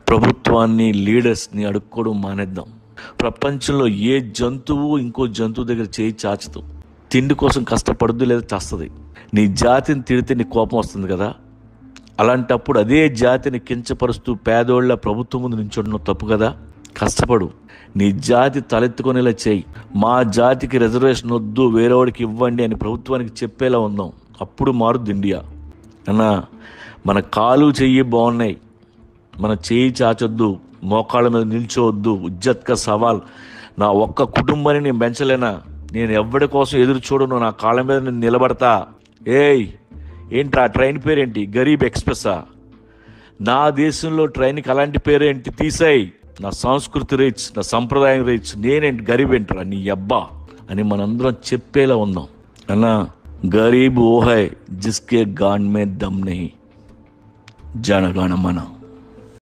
ప్రభుత్వాన్ని, లీడర్స్ని అడుక్కోవడం మానేద్దాం. ప్రపంచంలో ఏ జంతువు ఇంకో జంతువు దగ్గర చేయి చాచదు. తిండి కోసం కష్టపడద్దు, లేదా చేస్తుంది. నీ జాతిని తిడితే నీ కోపం వస్తుంది కదా, అలాంటప్పుడు అదే జాతిని కించపరుస్తూ పేదోళ్ళ ప్రభుత్వం ముందు నించుండడం తప్పు కదా. కష్టపడు, నీ జాతి తలెత్తుకునేలా చేయి. మా జాతికి రిజర్వేషన్ వద్దు, వేరేవాడికి ఇవ్వండి అని ప్రభుత్వానికి చెప్పేలా ఉందాం. అప్పుడు మారుద్ది ఇండియా. అన్నా, మన కాలు చెయ్యి బాగున్నాయి, మన చేయి చాచొద్దు, మోకాళ్ళ మీద నిల్చోవద్దు. ఇజ్జత్కా సవాల్. నా ఒక్క కుటుంబాన్ని నేను పెంచలేనా? నేను ఎవరి కోసం ఎదురు చూడను, నా కాళ్ళ మీద నేను నిలబడతా. ఏంట్రా ట్రైన్ పేరేంటి? గరీబ్ ఎక్స్ప్రెస్సా? నా దేశంలో ట్రైన్కి అలాంటి పేరేంటి? తీసాయి. నా సంస్కృతి రీచ్, నా సంప్రదాయం రీచ్, నేనేంటి గరీబ్ ఏంట్రా నీ అబ్బా అని మనందరం చెప్పేలా ఉందాం. అన్నా, గరీబ్ ఓ హై జిస్కే గాన్ మే దమ్ నహీ, జనగణ మన.